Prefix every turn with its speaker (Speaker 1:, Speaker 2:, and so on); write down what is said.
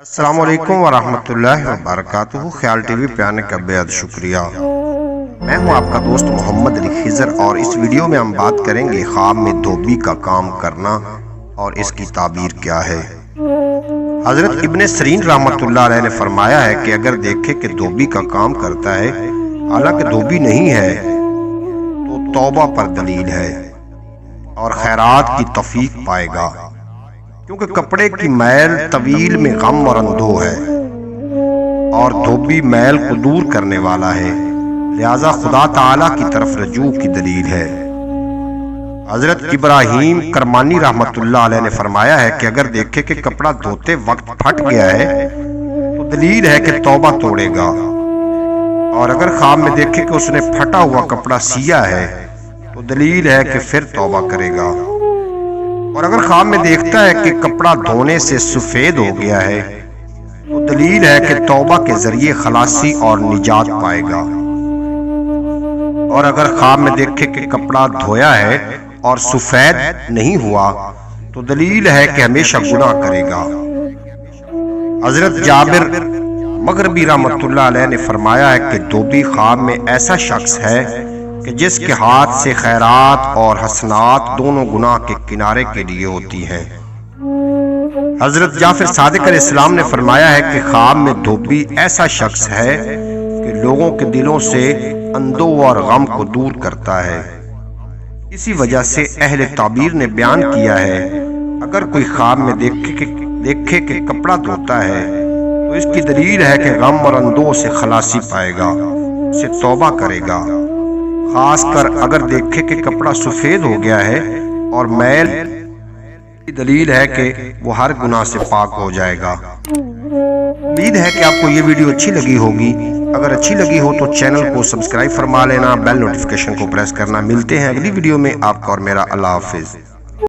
Speaker 1: السلام علیکم ورحمۃ اللہ وبرکاتہ۔ خیال ٹی وی پہ آنے کا بہت شکریہ۔ میں ہوں آپ کا دوست محمد علی خضر، اور اس ویڈیو میں ہم بات کریں گے خواب میں دھوبی کا کام کرنا اور اس کی تعبیر کیا ہے۔ حضرت ابن سیرین رحمۃ اللہ علیہ نے فرمایا ہے کہ اگر دیکھے کہ دھوبی کا کام کرتا ہے حالانکہ دھوبی نہیں ہے تو توبہ پر دلیل ہے اور خیرات کی توفیق پائے گا، کیونکہ کپڑے کی میل طویل میں غم اور اندھو ہے اور دھوبی میل کو دور کرنے والا ہے، لہذا خدا تعالیٰ کی طرف رجوع کی دلیل ہے۔ حضرت ابراہیم کرمانی رحمۃ اللہ علیہ نے فرمایا ہے کہ اگر دیکھے کہ کپڑا دھوتے وقت پھٹ گیا ہے تو دلیل ہے کہ توبہ توڑے گا، اور اگر خواب میں دیکھے کہ اس نے پھٹا ہوا کپڑا سیا ہے تو دلیل ہے کہ پھر توبہ کرے گا، اور اگر خواب میں دیکھتا ہے کہ کپڑا دھونے سے سفید ہو گیا ہے تو دلیل ہے کہ توبہ کے ذریعے خلاصی اور نجات پائے گا، اور اگر خواب میں دیکھے کہ کپڑا دھویا ہے اور سفید نہیں ہوا تو دلیل ہے کہ ہمیشہ گناہ کرے گا۔ حضرت جابر مغربی رحمۃ اللہ علیہ نے فرمایا ہے کہ دھوبی خواب میں ایسا شخص ہے کہ جس کے ہاتھ سے خیرات اور حسنات دونوں گناہ کے کنارے کے لیے ہوتی ہیں۔ حضرت جعفر صادق علیہ السلام نے فرمایا ہے کہ خواب میں دھوبی ایسا شخص ہے کہ لوگوں کے دلوں سے اندو اور غم کو دور کرتا ہے۔ اسی وجہ سے اہل تعبیر نے بیان کیا ہے اگر کوئی خواب میں دیکھے کہ کپڑا دھوتا ہے تو اس کی دلیل ہے کہ غم اور اندو سے خلاصی پائے گا، اسے توبہ کرے گا، خاص کر اگر دیکھے کہ کپڑا سفید ہو گیا ہے اور میل کی دلیل ہے کہ وہ ہر گناہ سے پاک ہو جائے گا۔ امید ہے کہ آپ کو یہ ویڈیو اچھی لگی ہوگی۔ اگر اچھی لگی ہو تو چینل کو سبسکرائب فرما لینا، بیل نوٹیفیکیشن کو پریس کرنا۔ ملتے ہیں اگلی ویڈیو میں، آپ کا اور میرا اللہ حافظ۔